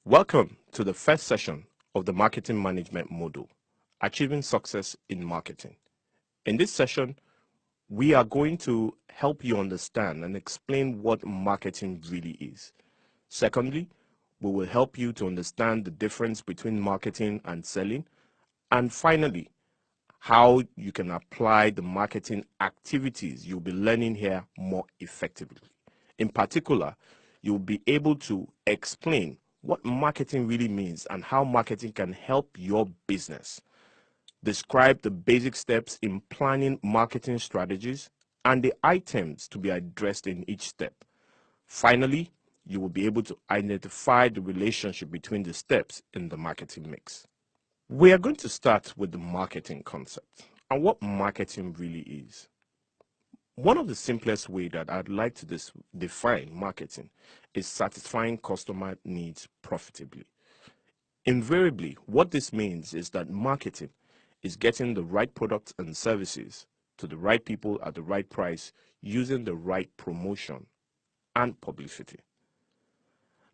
Welcome to the first session of the Marketing Management Module, Achieving Success in Marketing. In this session, we are going to help you understand and explain what marketing really is. Secondly, we will help you to understand the difference between marketing and selling. And finally, how you can apply the marketing activities you'll be learning here more effectively. In particular, you'll be able to explain what marketing really means and how marketing can help your business. Describe the basic steps in planning marketing strategies and the items to be addressed in each step. Finally, you will be able to identify the relationship between the steps in the marketing mix. We are going to start with the marketing concept and what marketing really is. One of the simplest ways that I'd like to define marketing is satisfying customer needs profitably. Invariably, what this means is that marketing is getting the right products and services to the right people at the right price using the right promotion and publicity.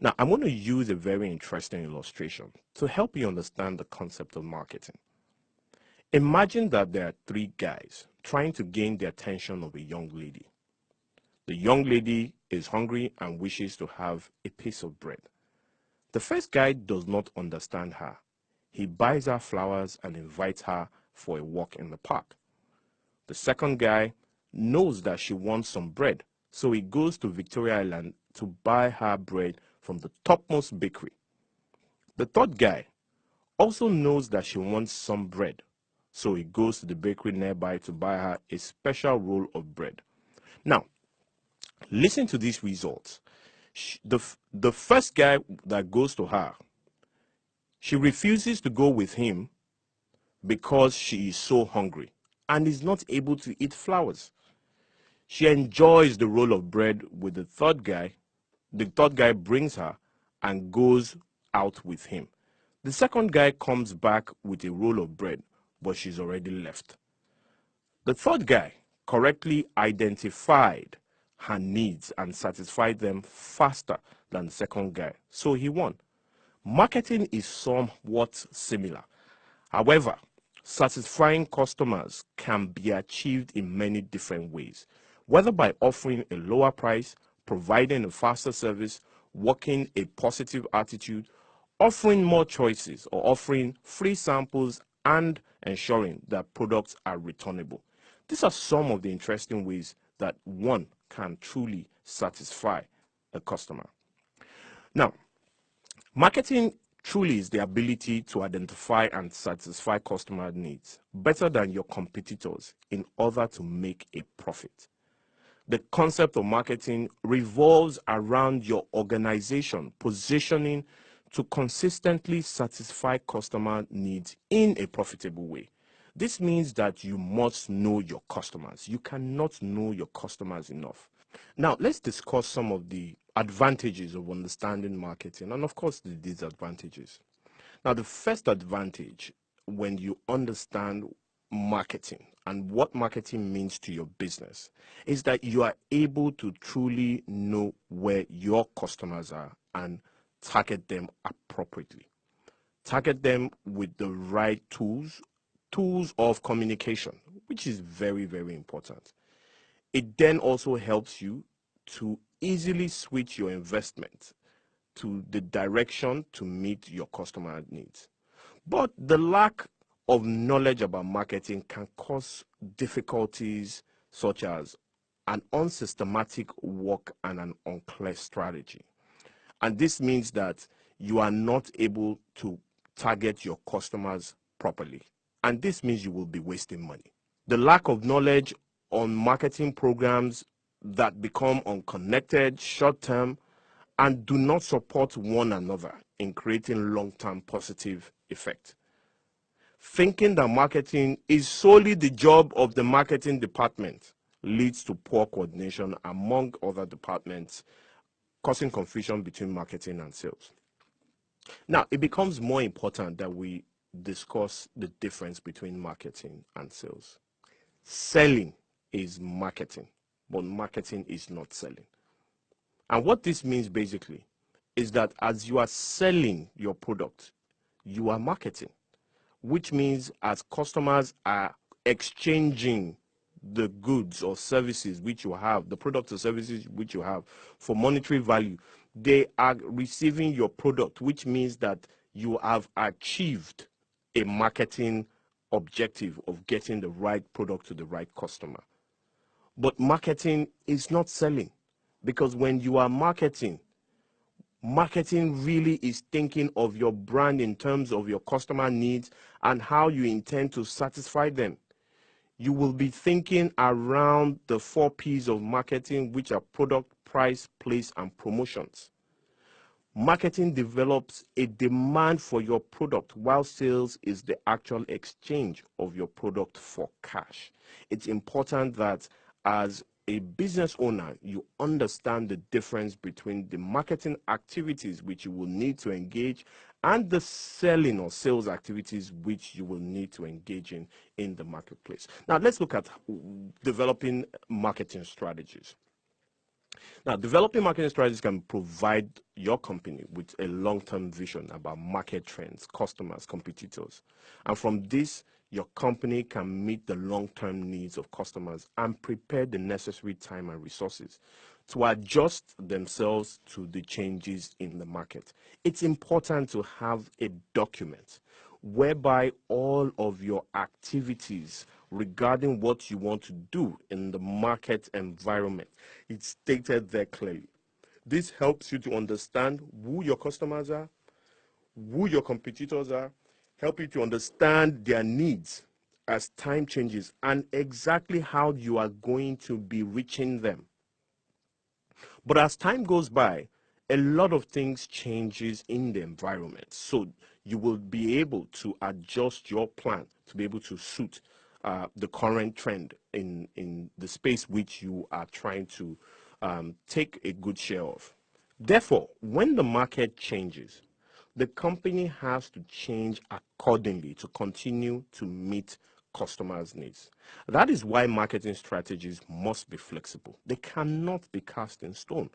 Now, I'm going to use a very interesting illustration to help you understand the concept of marketing. Imagine that there are three guys trying to gain the attention of a young lady. The young lady is hungry and wishes to have a piece of bread. The first guy does not understand her. He buys her flowers and invites her for a walk in the park. The second guy knows that she wants some bread, so he goes to Victoria Island to buy her bread from the topmost bakery. The third guy also knows that she wants some bread, so he goes to the bakery nearby to buy her a special roll of bread. Now, listen to these results. The first guy that goes to her, she refuses to go with him because she is so hungry and is not able to eat flowers. She enjoys the roll of bread with the third guy. The third guy brings her and goes out with him. The second guy comes back with a roll of bread, but she's already left. The third guy correctly identified her needs and satisfied them faster than the second guy, so he won. Marketing is somewhat similar. However, satisfying customers can be achieved in many different ways, whether by offering a lower price, providing a faster service, working a positive attitude, offering more choices, or offering free samples and ensuring that products are returnable. These are some of the interesting ways that one can truly satisfy a customer. Now, marketing truly is the ability to identify and satisfy customer needs better than your competitors in order to make a profit. The concept of marketing revolves around your organization positioning to consistently satisfy customer needs in a profitable way. This means that you must know your customers. You cannot know your customers enough. Now, let's discuss some of the advantages of understanding marketing and, of course, the disadvantages. Now, the first advantage when you understand marketing and what marketing means to your business is that you are able to truly know where your customers are and target them appropriately. Target them with the right tools of communication, which is very, very important. It then also helps you to easily switch your investment to the direction to meet your customer needs. But the lack of knowledge about marketing can cause difficulties such as an unsystematic work and an unclear strategy. And this means that you are not able to target your customers properly. And this means you will be wasting money. The lack of knowledge on marketing programs that become unconnected, short-term, and do not support one another in creating long-term positive effect. Thinking that marketing is solely the job of the marketing department leads to poor coordination among other departments, causing confusion between marketing and sales. Now, it becomes more important that we discuss the difference between marketing and sales. Selling is marketing, but marketing is not selling. And what this means basically is that as you are selling your product, you are marketing, which means as customers are exchanging the goods or services which you have, the products or services which you have for monetary value, they are receiving your product, which means that you have achieved a marketing objective of getting the right product to the right customer. But marketing is not selling, because when you are marketing, marketing really is thinking of your brand in terms of your customer needs and how you intend to satisfy them. You will be thinking around the 4 P's of marketing, which are product, price, place, and promotions. Marketing develops a demand for your product, while sales is the actual exchange of your product for cash. It's important that as a business owner, you understand the difference between the marketing activities which you will need to engage and the selling or sales activities which you will need to engage in the marketplace. Now, let's look at developing marketing strategies. Now, developing marketing strategies can provide your company with a long-term vision about market trends, customers, competitors. And from this, your company can meet the long-term needs of customers and prepare the necessary time and resources to adjust themselves to the changes in the market. It's important to have a document whereby all of your activities regarding what you want to do in the market environment, it's stated there clearly. This helps you to understand who your customers are, who your competitors are, help you to understand their needs as time changes, and exactly how you are going to be reaching them. But as time goes by, a lot of things changes in the environment. So you will be able to adjust your plan to be able to suit the current trend in the space which you are trying to take a good share of. Therefore, when the market changes, the company has to change accordingly to continue to meet customers' needs. That is why marketing strategies must be flexible. They cannot be cast in stone.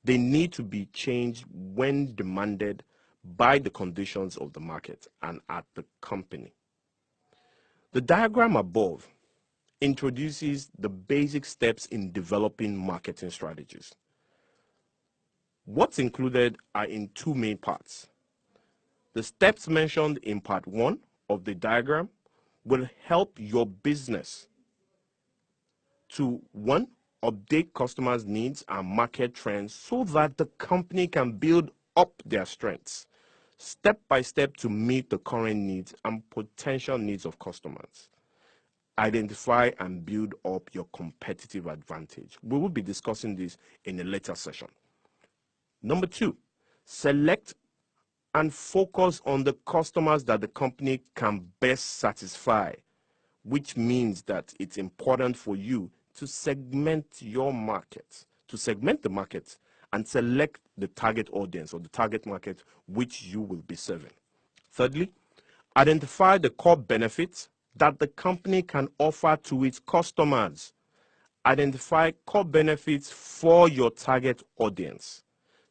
They need to be changed when demanded by the conditions of the market and at the company. The diagram above introduces the basic steps in developing marketing strategies. What's included are in 2 main parts. The steps mentioned in part 1 of the diagram will help your business to, 1, update customers' needs and market trends so that the company can build up their strengths step by step to meet the current needs and potential needs of customers. Identify and build up your competitive advantage. We will be discussing this in a later session. Number 2, select and focus on the customers that the company can best satisfy, which means that it's important for you to segment your market, to segment the market and select the target audience or the target market which you will be serving. Thirdly, identify the core benefits that the company can offer to its customers. Identify core benefits for your target audience.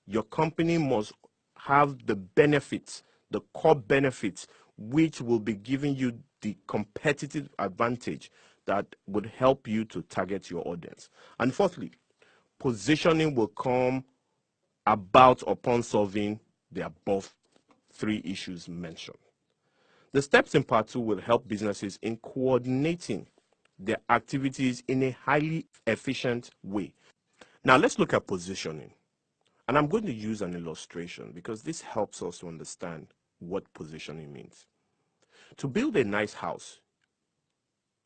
Your company must have the benefits, the core benefits, which will be giving you the competitive advantage that would help you to target your audience. And fourthly, positioning will come about upon solving the above 3 issues mentioned. The steps in part 2 will help businesses in coordinating their activities in a highly efficient way. Now let's look at positioning. And I'm going to use an illustration because this helps us to understand what positioning means. To build a nice house,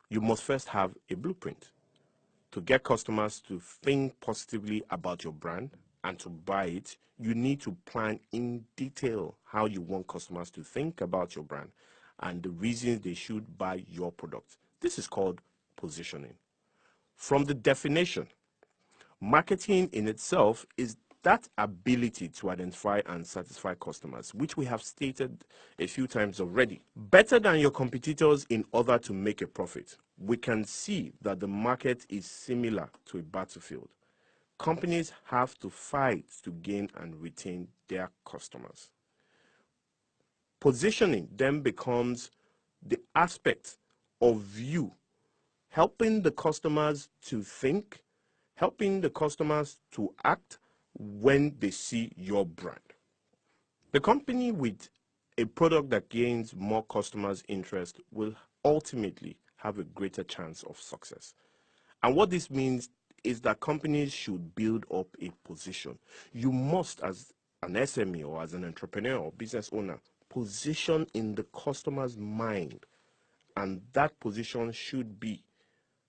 you must first have a blueprint. To get customers to think positively about your brand and to buy it, you need to plan in detail how you want customers to think about your brand and the reasons they should buy your product. This is called positioning. From the definition, marketing in itself is that ability to identify and satisfy customers, which we have stated a few times already. Better than your competitors in order to make a profit. We can see that the market is similar to a battlefield. Companies have to fight to gain and retain their customers. Positioning then becomes the aspect of you helping the customers to think, helping the customers to act when they see your brand. The company with a product that gains more customers' interest will ultimately have a greater chance of success. And what this means is that companies should build up a position. You must, as an SME or as an entrepreneur or business owner, position in the customer's mind. And that position should be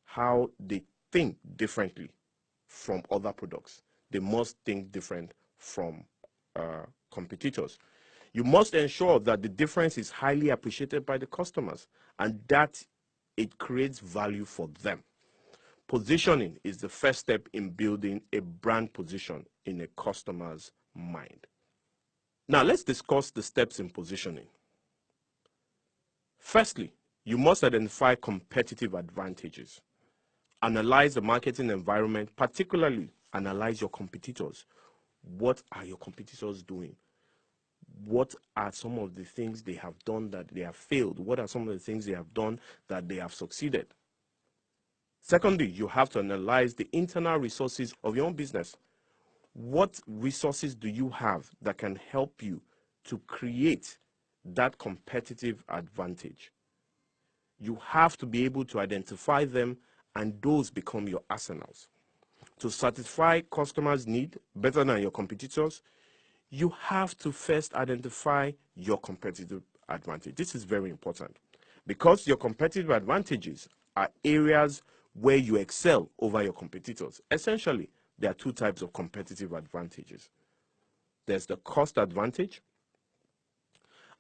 how they think differently from other products. They must think different from competitors. You must ensure that the difference is highly appreciated by the customers and that it creates value for them. Positioning is the first step in building a brand position in a customer's mind. Now, let's discuss the steps in positioning. Firstly, you must identify competitive advantages. Analyze the marketing environment, particularly analyze your competitors. What are your competitors doing? What are some of the things they have done that they have failed? What are some of the things they have done that they have succeeded? Secondly, you have to analyze the internal resources of your own business. What resources do you have that can help you to create that competitive advantage? You have to be able to identify them, and those become your arsenals. To satisfy customers' need better than your competitors, you have to first identify your competitive advantage. This is very important because your competitive advantages are areas where you excel over your competitors. Essentially, there are two types of competitive advantages. There's the cost advantage,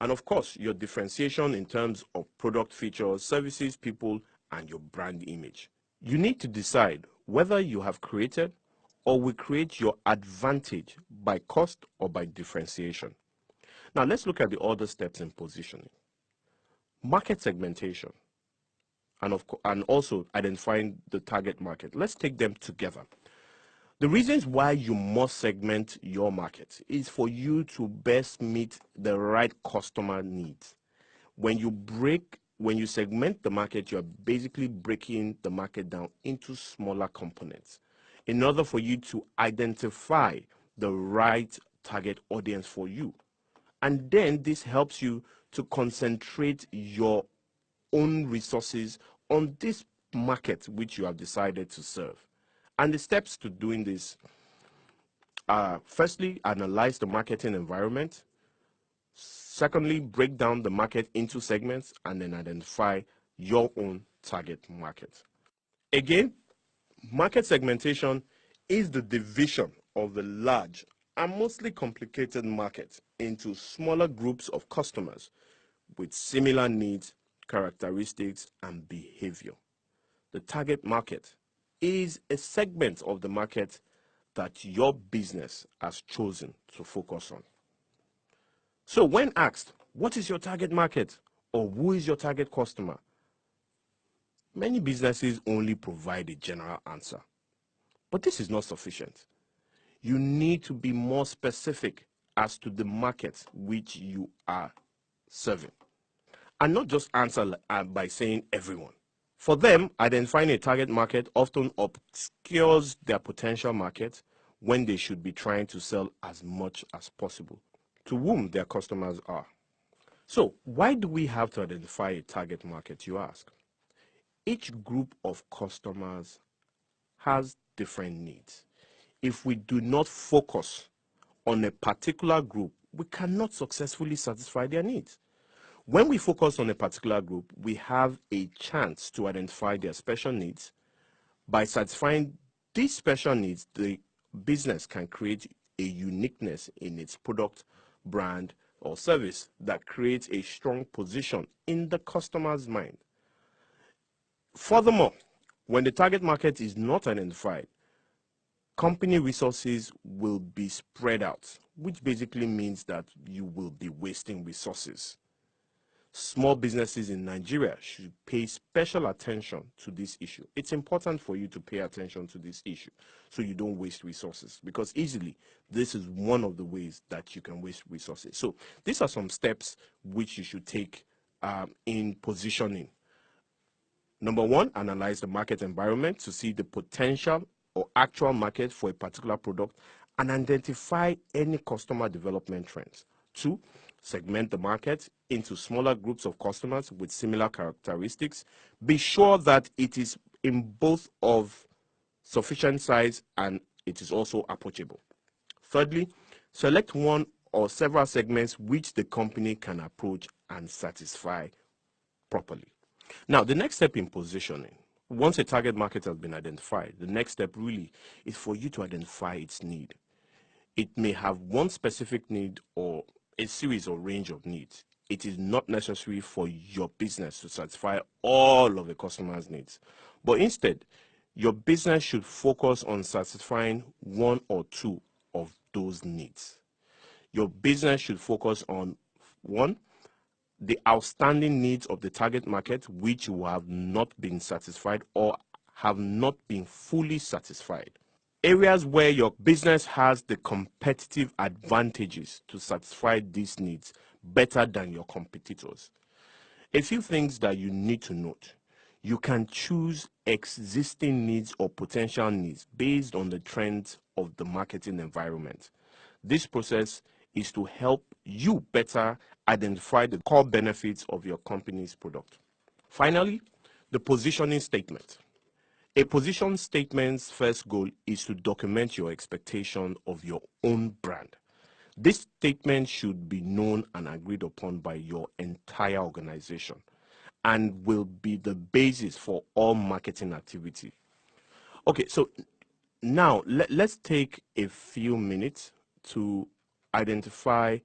and of course, your differentiation in terms of product features, services, people, and your brand image. You need to decide whether you have created or will create your advantage by cost or by differentiation. Now, let's look at the other steps in positioning. Market segmentation and also identifying the target market. Let's take them together. The reasons why you must segment your market is for you to best meet the right customer needs. When you segment the market, you're basically breaking the market down into smaller components in order for you to identify the right target audience for you. And then this helps you to concentrate your own resources on this market which you have decided to serve. And the steps to doing this are, firstly, analyze the marketing environment. Secondly, break down the market into segments and then identify your own target market. Again, market segmentation is the division of the large and mostly complicated market into smaller groups of customers with similar needs, characteristics, and behavior. The target market is a segment of the market that your business has chosen to focus on. So when asked, what is your target market or who is your target customer? Many businesses only provide a general answer, but this is not sufficient. You need to be more specific as to the market which you are serving, and not just answer by saying everyone. For them, identifying a target market often obscures their potential market when they should be trying to sell as much as possible to whom their customers are. So, why do we have to identify a target market, you ask? Each group of customers has different needs. If we do not focus on a particular group, we cannot successfully satisfy their needs. When we focus on a particular group, we have a chance to identify their special needs. By satisfying these special needs, the business can create a uniqueness in its product, brand, or service that creates a strong position in the customer's mind. Furthermore, when the target market is not identified, company resources will be spread out, which basically means that you will be wasting resources. Small businesses in Nigeria should pay special attention to this issue. It's important for you to pay attention to this issue so you don't waste resources, because easily this is one of the ways that you can waste resources. So these are some steps which you should take in positioning. Number one, analyze the market environment to see the potential or actual market for a particular product and identify any customer development trends. Two, segment the market into smaller groups of customers with similar characteristics. Be sure that it is in both of sufficient size and it is also approachable. Thirdly, select one or several segments which the company can approach and satisfy properly. Now, the next step in positioning, once a target market has been identified, the next step really is for you to identify its need. It may have one specific need or a series or range of needs. It is not necessary for your business to satisfy all of the customer's needs, but instead, your business should focus on satisfying one or two of those needs. Your business should focus on one, the outstanding needs of the target market which will have not been satisfied or have not been fully satisfied. Areas where your business has the competitive advantages to satisfy these needs better than your competitors. A few things that you need to note. You can choose existing needs or potential needs based on the trends of the marketing environment. This process is to help you better identify the core benefits of your company's product. Finally, the positioning statement. A position statement's first goal is to document your expectation of your own brand. This statement should be known and agreed upon by your entire organization and will be the basis for all marketing activity. Okay, so now let's take a few minutes to identify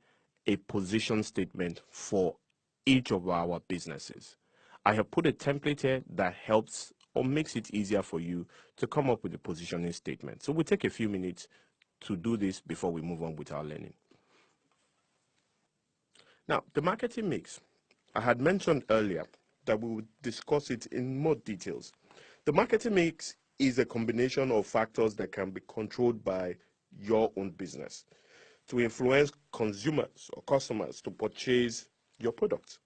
a position statement for each of our businesses. I have put a template here that helps or makes it easier for you to come up with a positioning statement. So we'll take a few minutes to do this before we move on with our learning. Now, the marketing mix. I had mentioned earlier that we would discuss it in more details. The marketing mix is a combination of factors that can be controlled by your own business to influence consumers or customers to purchase your product.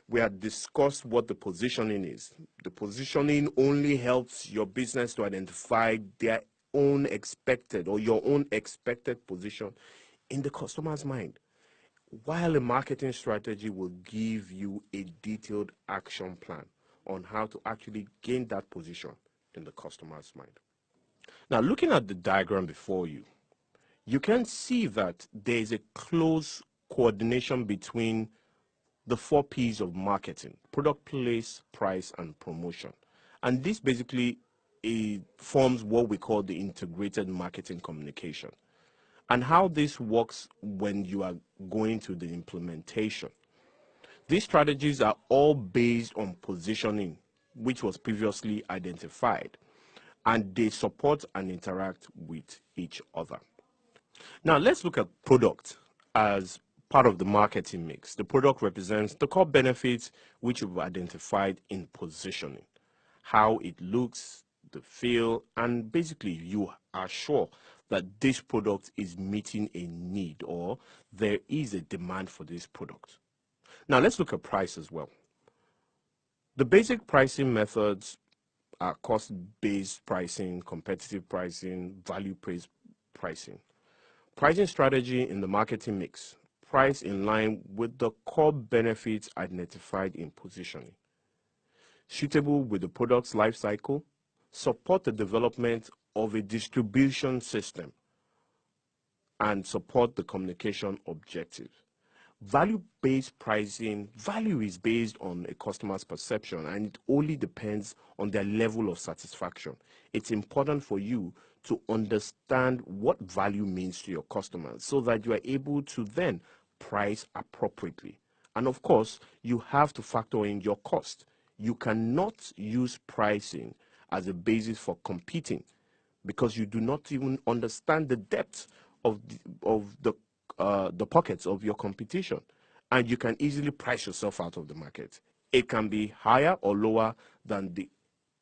We had discussed what the positioning is. The positioning only helps your business to identify their own expected or your own expected position in the customer's mind, while a marketing strategy will give you a detailed action plan on how to actually gain that position in the customer's mind. Now, looking at the diagram before you, you can see that there is a close coordination between the 4 P's of marketing: product, place, price, and promotion. And this basically forms what we call the integrated marketing communication. And how this works when you are going to the implementation. These strategies are all based on positioning, which was previously identified, and they support and interact with each other. Now, let's look at product as part of the marketing mix. The product represents the core benefits which you've identified in positioning, how it looks, the feel, and basically you are sure that this product is meeting a need or there is a demand for this product. Now, let's look at price as well. The basic pricing methods are cost-based pricing, competitive pricing, value-based pricing. Pricing strategy in the marketing mix: price in line with the core benefits identified in positioning. Suitable with the product's life cycle, support the development of a distribution system, and support the communication objective. Value-based pricing, value is based on a customer's perception and it only depends on their level of satisfaction. It's important for you to understand what value means to your customers so that you are able to then price appropriately. And of course, you have to factor in your cost. You cannot use pricing as a basis for competing because you do not even understand the depth of the pockets of your competition. and you can easily price yourself out of the market. It can be higher or lower than the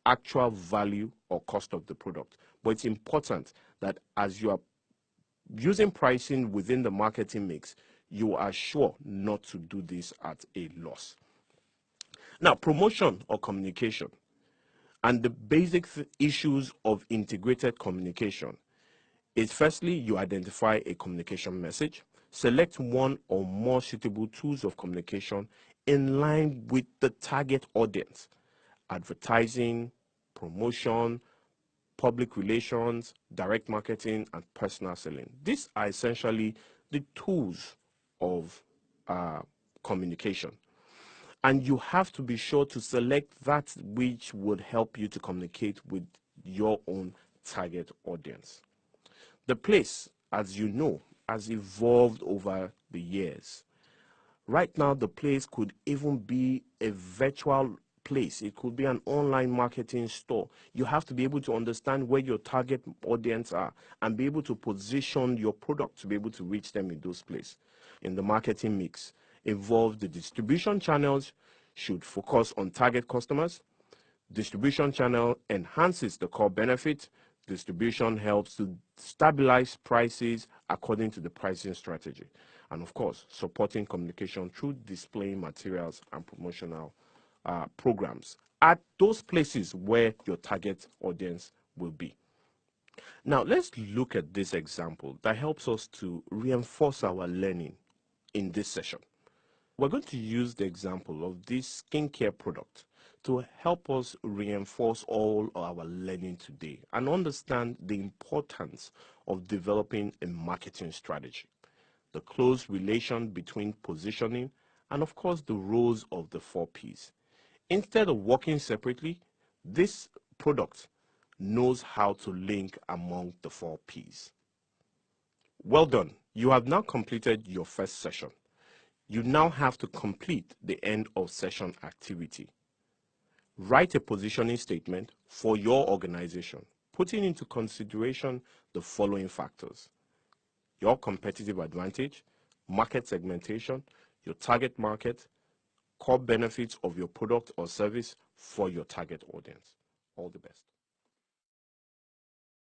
actual value or cost of the product. But it's important that as you are using pricing within the marketing mix, you are sure not to do this at a loss. Now, promotion or communication and the basic issues of integrated communication is, firstly, you identify a communication message, select one or more suitable tools of communication in line with the target audience: advertising, promotion, public relations, direct marketing, and personal selling. These are essentially the tools of communication. And you have to be sure to select that which would help you to communicate with your own target audience. The place, as you know, has evolved over the years. Right now, the place could even be a virtual place. It could be an online marketing store. You have to be able to understand where your target audience are and be able to position your product to be able to reach them in those places. In the marketing mix, involve the distribution channels should focus on target customers. Distribution channel enhances the core benefit. Distribution helps to stabilize prices according to the pricing strategy. And of course, supporting communication through displaying materials and promotional programs at those places where your target audience will be. Now, let's look at this example that helps us to reinforce our learning in this session. We're going to use the example of this skincare product to help us reinforce all our learning today and understand the importance of developing a marketing strategy, the close relation between positioning, and of course the roles of the 4 Ps. Instead of working separately, this product knows how to link among the 4 Ps. Well done. You have now completed your first session. You now have to complete the end of session activity. Write a positioning statement for your organization, putting into consideration the following factors: your competitive advantage, market segmentation, your target market, core benefits of your product or service for your target audience. All the best.